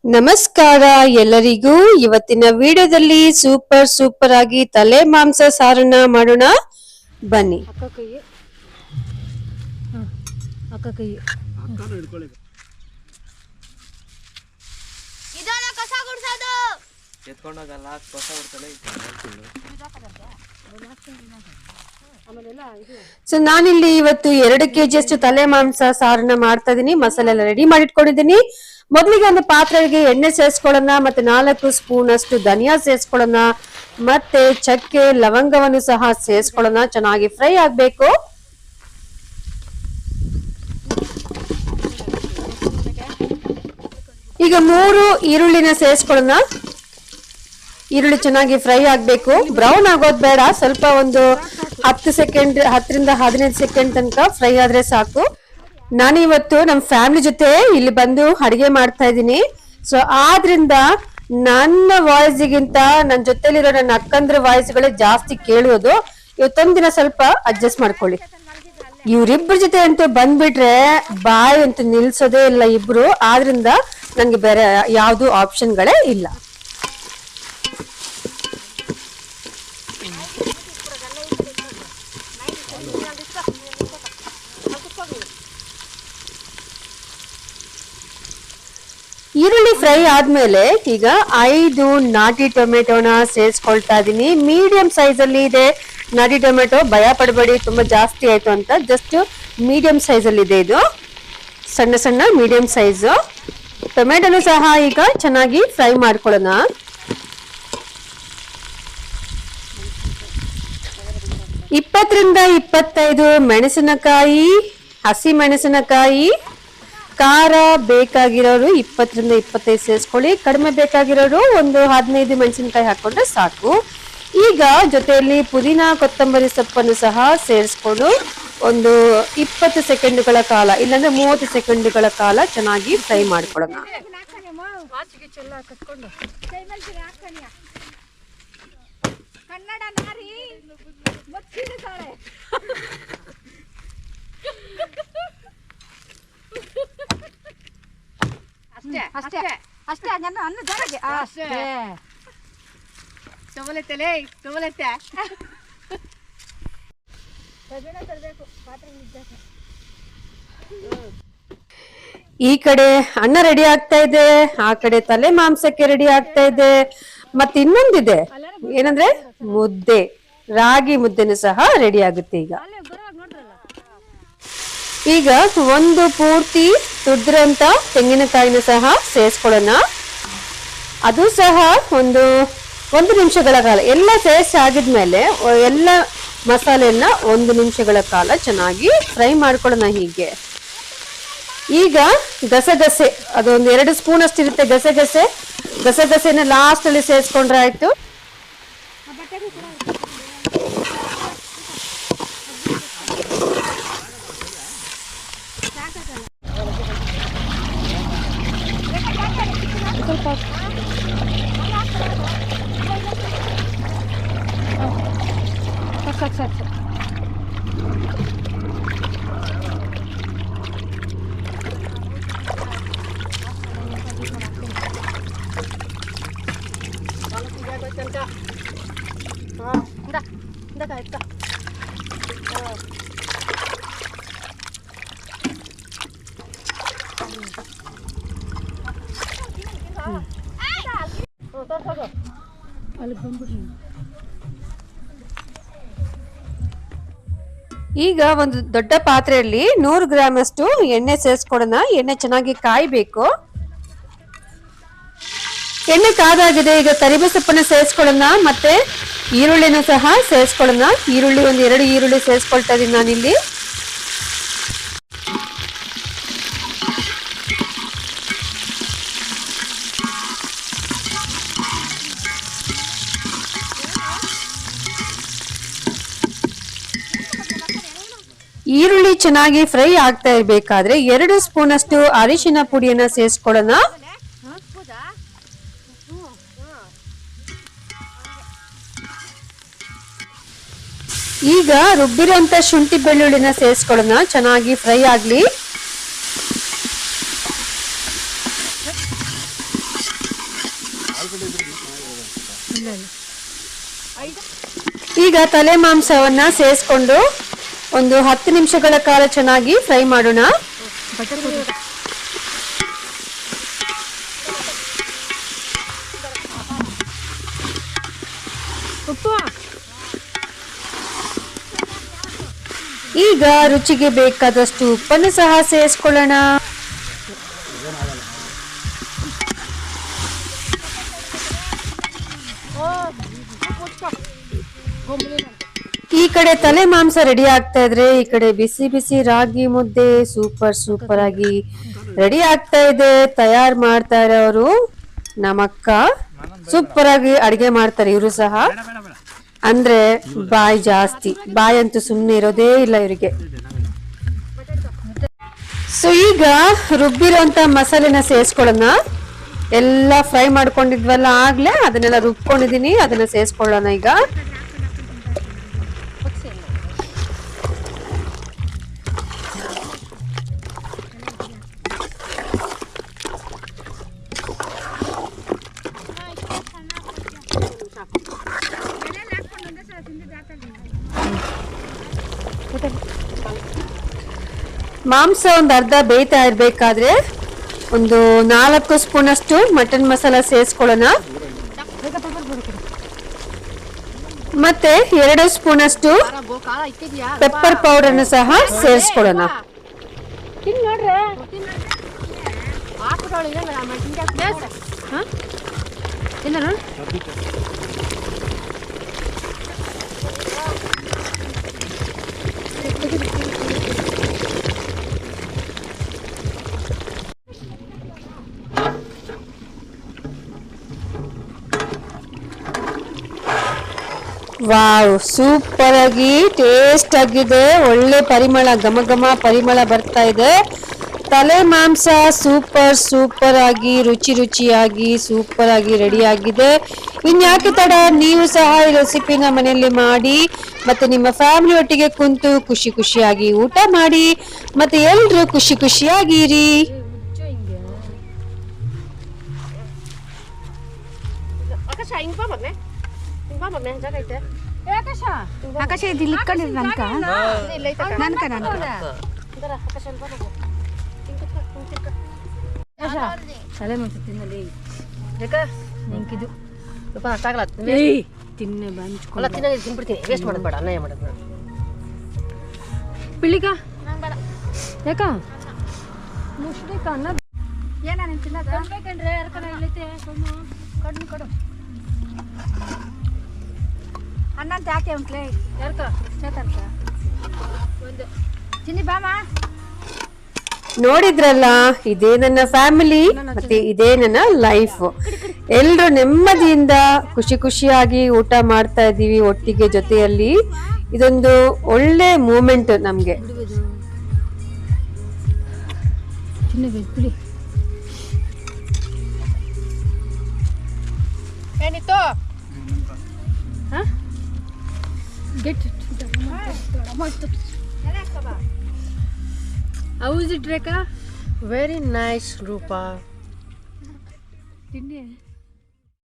ನಮಸ್ಕಾರ ಎಲ್ಲರಿಗೂ. ಇವತ್ತಿನ ವಿಡಿಯೋದಲ್ಲಿ ಸೂಪರ್ ಆಗಿ ತಲೆ ಮಾಂಸ ಸಾರನ್ನ ಮಾಡೋಣ ಬನ್ನಿ. ಸೊ ನಾನಿಲ್ಲಿ ಇವತ್ತು 2 kg ಅಷ್ಟು ತಲೆ ಮಾಂಸ ಸಾರನ್ನ ಮಾಡ್ತಾ ಇದೀನಿ. ಮಸಾಲೆ ಎಲ್ಲ ರೆಡಿ ಮಾಡಿಟ್ಕೊಂಡಿದ್ದೀನಿ. ಮೊದಲಿಗೆ ಒಂದು ಪಾತ್ರೆಗೆ ಎಣ್ಣೆ ಸೇರಿಸ್ಕೊಳ್ಳೋಣ, ಮತ್ತೆ 4 ಸ್ಪೂನ್ ಅಷ್ಟು ಧನಿಯಾ ಸೇರಿಸ್ಕೊಳ್ಳೋಣ, ಮತ್ತೆ ಚಕ್ಕೆ ಲವಂಗವನ್ನು ಸಹ ಸೇರಿಸ್ಕೊಳ್ಳೋಣ. ಚೆನ್ನಾಗಿ ಫ್ರೈ ಆಗ್ಬೇಕು. ಈಗ 3 ಈರುಳ್ಳಿನ ಸೇರಿಸ್ಕೊಳ್ಳೋಣ. ಈರುಳ್ಳಿ ಚೆನ್ನಾಗಿ ಫ್ರೈ ಆಗ್ಬೇಕು, ಬ್ರೌನ್ ಆಗೋದ್ ಬೇಡ, ಸ್ವಲ್ಪ ಒಂದು 10 ಸೆಕೆಂಡ್ 10 ರಿಂದ 15 ಸೆಕೆಂಡ್ ತನಕ ಫ್ರೈ ಆದ್ರೆ ಸಾಕು. ನಾನಿವತ್ತು ನಮ್ಮ ಫ್ಯಾಮಿಲಿ ಜೊತೆ ಇಲ್ಲಿ ಬಂದು ಅಡಿಗೆ ಮಾಡ್ತಾ ಇದ್ದೀನಿ. ಸೊ ಆದ್ರಿಂದ ನನ್ನ ವಾಯ್ಸ್ಗಿಂತ ನನ್ನ ಜೊತೆಲಿರೋ ನನ್ನ ಅಕ್ಕಂದ್ರ ವಾಯ್ಸ್ಗಳೇ ಜಾಸ್ತಿ ಕೇಳೋದು. ಇವತ್ತೊಂದಿನ ಸ್ವಲ್ಪ ಅಡ್ಜಸ್ಟ್ ಮಾಡ್ಕೊಳ್ಳಿ. ಇವ್ರಿಬ್ರ ಜೊತೆ ಅಂತೂ ಬಂದ್ಬಿಟ್ರೆ ಬಾಯಿ ಅಂತೂ ನಿಲ್ಸೋದೇ ಇಲ್ಲ ಇಬ್ರು. ಆದ್ರಿಂದ ನಂಗೆ ಬೇರೆ ಯಾವ್ದು ಆಪ್ಷನ್ಗಳೇ ಇಲ್ಲ. ಈರುಳ್ಳಿ ಫ್ರೈ ಆದ್ಮೇಲೆ ಈಗ 5 ನಾಟಿ ಟೊಮೆಟೊನ ಸೇರಿಸ್ಕೊಳ್ತಾ ಇದೀನಿ. ಮೀಡಿಯಂ ಸೈಜ್ ಅಲ್ಲಿ ಇದೆ ನಾಟಿ ಟೊಮೆಟೊ, ಭಯ ಪಡಬೇಡಿ ತುಂಬಾ ಜಾಸ್ತಿ ಆಯ್ತು ಅಂತ. ಜಸ್ಟ್ ಮೀಡಿಯಂ ಸೈಜ್ ಅಲ್ಲಿ ಇದೆ ಇದು, ಸಣ್ಣ ಮೀಡಿಯಂ ಸೈಜ್. ಟೊಮೆಟೊನು ಸಹ ಈಗ ಚೆನ್ನಾಗಿ ಫ್ರೈ ಮಾಡ್ಕೊಳ್ಳೋಣ. ರಿಂದ 25 ಮೆಣಸಿನಕಾಯಿ, ಹಸಿ ಮೆಣಸಿನಕಾಯಿ. ಖಾರ ಬೇಕಾಗಿರೋರು 20 ರಿಂದ 25 ಸೇರಿಸ್ಕೊಳ್ಳಿ. ಕಡಿಮೆ ಬೇಕಾಗಿರೋರು ಒಂದು 15 ಮೆಣಸಿನಕಾಯಿ ಹಾಕೊಂಡ್ರೆ ಸಾಕು. ಈಗ ಜೊತೆಯಲ್ಲಿ ಪುದೀನಾ ಕೊತ್ತಂಬರಿ ಸೊಪ್ಪನ್ನು ಸಹ ಸೇರಿಸ್ಕೊಂಡು ಒಂದು 20 ಸೆಕೆಂಡ್ಗಳ ಕಾಲ, ಇಲ್ಲಾಂದ್ರೆ 30 ಸೆಕೆಂಡ್ಗಳ ಕಾಲ ಚೆನ್ನಾಗಿ ಫ್ರೈ ಮಾಡ್ಕೊಳ್ಳೋಣ. ಅಷ್ಟೇ ಅನ್ನ ಜರಗೆ ಅಷ್ಟೇ ತಗೊಳತ್ತಲೇ ತಗೊಳತ್ತೆ. ಈ ಕಡೆ ಅನ್ನ ರೆಡಿ ಆಗ್ತಾ ಇದೆ, ಆ ಕಡೆ ತಲೆ ಮಾಂಸಕ್ಕೆ ರೆಡಿ ಆಗ್ತಾ ಇದೆ. ಮತ್ತೆ ಇನ್ನೊಂದಿದೆ, ಏನಂದ್ರೆ ಮುದ್ದೆ, ರಾಗಿ ಮುದ್ದೆನೂ ಸಹ ರೆಡಿ ಆಗುತ್ತೆ. ಈಗ ಒಂದು ಪೂರ್ತಿ ತುರ್ದಿರೋಂತ ತೆಂಗಿನಕಾಯಿನ ಸಹ ಸೇರಿಸ್ಕೊಳ್ಳೋಣ. ಅದು ಸಹ ಒಂದು ನಿಮಿಷಗಳ ಕಾಲ ಎಲ್ಲ ಸೇರಿಸಿ ಆಗಿದ್ಮೇಲೆ ಎಲ್ಲ ಮಸಾಲೆಯನ್ನ 1 ನಿಮಿಷಗಳ ಕಾಲ ಚೆನ್ನಾಗಿ ಫ್ರೈ ಮಾಡ್ಕೊಳ್ಳೋಣ. ಹೀಗೆ ಈಗ ಗಸಗಸೆ, ಅದೊಂದು 2 ಸ್ಪೂನ್ ಅಷ್ಟು ಇರುತ್ತೆ ಗಸಗಸೆನ ಲಾಸ್ಟ್ ಅಲ್ಲಿ ಸೇರಿಸ್ಕೊಂಡ್ರೆ ಆಯ್ತು. ಈಗ ಒಂದು ದೊಡ್ಡ ಪಾತ್ರೆಯಲ್ಲಿ 100 ಗ್ರಾಮ್ ಅಷ್ಟು ಎಣ್ಣೆ ಸೇರಿಸ್ಕೊಳ್ಳೋಣ. ಎಣ್ಣೆ ಚೆನ್ನಾಗಿ ಕಾಯ್ಬೇಕು. ಎಣ್ಣೆ ಕಾದಾಗಿದೆ. ಈಗ ಕರಿಬೇವು ಸೊಪ್ಪನ್ನ ಸೇರಿಸ್ಕೊಳ್ಳೋಣ, ಮತ್ತೆ ಈರುಳ್ಳಿನೂ ಸಹ ಸೇರಿಸ್ಕೊಳ್ಳೋಣ. ಈರುಳ್ಳಿ ಒಂದು 2 ಈರುಳ್ಳಿ ಸೇರಿಸ್ಕೊಳ್ತಾ ಇದೀನಿ ನಾನಿಲ್ಲಿ. ಈರುಳ್ಳಿ ಚೆನ್ನಾಗಿ ಫ್ರೈ ಆಗ್ತಾ ಇರಬೇಕಾದ್ರೆ 2 ಸ್ಪೂನ್ ಅಷ್ಟು ಅರಿಶಿನ ಪುಡಿಯನ್ನ ಸೇರಿಸ್ಕೊಳ್ಳೋಣ. ಈಗ ರುಬ್ಬಿರುವಂತ ಶುಂಠಿ ಬೆಳ್ಳುಳ್ಳಿನ ಸೇರಿಸ್ಕೊಳ್ಳೋಣ, ಚೆನ್ನಾಗಿ ಫ್ರೈ ಆಗ್ಲಿ. ಈಗ ತಲೆ ಮಾಂಸವನ್ನ ಸೇರಿಸ್ಕೊಂಡು ಒಂದು 10 ನಿಮಿಷಗಳ ಕಾಲ ಚೆನ್ನಾಗಿ ಫ್ರೈ ಮಾಡೋಣ. ಈಗ ರುಚಿಗೆ ಬೇಕಾದಷ್ಟು ಉಪ್ಪನ್ನು ಸಹ ಸೇರಿಸ್ಕೊಳ್ಳೋಣ. ಈ ಕಡೆ ತಲೆ ಮಾಂಸ ರೆಡಿ ಆಗ್ತಾ ಇದ್ರೆ ಈ ಕಡೆ ಬಿಸಿ ಬಿಸಿ ರಾಗಿ ಮುದ್ದೆ ಸೂಪರ್ ಆಗಿ ರೆಡಿ ಆಗ್ತಾ ಇದೆ. ತಯಾರು ಮಾಡ್ತಾ ಇರೋರು ನಮ್ಮಕ್ಕ ಸೂಪರ್ ಆಗಿ ಅಡಿಗೆ ಮಾಡ್ತಾರೆ. ಇವರು ಸಹ ಅಂದ್ರೆ ಬಾಯಿ ಜಾಸ್ತಿ, ಬಾಯಿ ಅಂತೂ ಸುಮ್ಮನೆ ಇರೋದೇ ಇಲ್ಲ ಇವರಿಗೆ. ಸೊ ಈಗ ರುಬ್ಬಿರೋಂತ ಮಸಾಲೆನ ಸೇರಿಸ್ಕೊಳ್ಳೋಣ. ಎಲ್ಲ ಫ್ರೈ ಮಾಡ್ಕೊಂಡಿದ್ವಲ್ಲ ಆಗ್ಲೇ, ಅದನ್ನೆಲ್ಲ ರುಬ್ಕೊಂಡಿದೀನಿ, ಅದನ್ನ ಸೇರಿಸ್ಕೊಳ್ಳೋಣ ಈಗ. ಮಾಂಸ ಒಂದು ಅರ್ಧ ಬೇಯ್ತಾ ಇರ್ಬೇಕಾದ್ರೆ ಒಂದು 4 ಸ್ಪೂನ್ ಅಷ್ಟು ಮಟನ್ ಮಸಾಲ ಸೇರಿಸ್ಕೊಳ್ಳೋಣ. ಮತ್ತೆ 2 ಸ್ಪೂನ್ ಅಷ್ಟು ಪೆಪ್ಪರ್ ಪೌಡರ್ನ ಸಹ ಸೇರಿಸ್ಕೊಳ್ಳೋಣ. ವಾವ್, ಸೂಪರ್ ಆಗಿ ಟೇಸ್ಟ್ ಆಗಿದೆ. ಒಳ್ಳೆ ಪರಿಮಳ, ಘಮ ಘಮ ಪರಿಮಳ ಬರ್ತಾ ಇದೆ. ತಲೆ ಮಾಂಸ ಸೂಪರ್ ಆಗಿ ರುಚಿಯಾಗಿ ಸೂಪರ್ ಆಗಿ ರೆಡಿ ಆಗಿದೆ. ಇನ್ಯಾಕೆ ತಡ, ನೀವು ಸಹ ಈ ರೆಸಿಪಿನ ಮನೆಯಲ್ಲಿ ಮಾಡಿ ಮತ್ತೆ ನಿಮ್ಮ ಫ್ಯಾಮಿಲಿ ಒಟ್ಟಿಗೆ ಕುಂತು ಖುಷಿಯಾಗಿ ಊಟ ಮಾಡಿ ಮತ್ತೆ ಎಲ್ರು ಖುಷಿಯಾಗಿರಿ. ಆಕಾಶ ಇದು ಇಲ್ಲಿ ಇಟ್ಕೊಂಡಿರು ನನ್ಕ ತಲೆ ಮಾಂಸ ತಿನ್ನಲಿ ನಿಂಕಿದು ಅಷ್ಟಾಗಲ್ಲ ತಿನ್ನೆ ಬಂಚ್ಕೊಳ್ಳ ತಿನ್ಬಿಡ್ತೀನಿ. ವೇಸ್ಟ್ ಮಾಡೋದು ಬೇಡ, ಅನ್ನ ಮಾಡೋದು ಬೇಡ. ಪಿಳಿಕ ಯಾಕ ಮುಷ್ಟಿಕ ಅನ್ನ ಏನ ನೀನು ತಿನ್ನೋದು ಬೇಕಂದ್ರೆ ಯಾರಕನ ಇಲ್ಲೈತೆ ಕಣ್ಣು ಕೊಡು. ಅನ್ನಂತ ಯಾಕೆ ಉಂಟ್ಲೆ ಯಾರಕ ಚೇತನ್ಕ ಒಂದು ಚಿನ್ನಿ ಬಾಮ. ನೋಡಿದ್ರಲ್ಲ, ಇದೇ ನನ್ನ ಫ್ಯಾಮಿಲಿ ಮತ್ತೆ ಇದೇ ನನ್ನ ಲೈಫ್. ಎಲ್ರು ನೆಮ್ಮದಿಯಿಂದ ಖುಷಿಯಾಗಿ ಊಟ ಮಾಡ್ತಾ ಇದೀವಿ ಒಟ್ಟಿಗೆ ಜೊತೆಯಲ್ಲಿ. ಇದೊಂದು ಒಳ್ಳೆ ಮೂಮೆಂಟ್ ನಮ್ಗೆ. ಏನಿತ್ತು How is it, Reka? Very nice, Rupa. ತಿಂಡಿ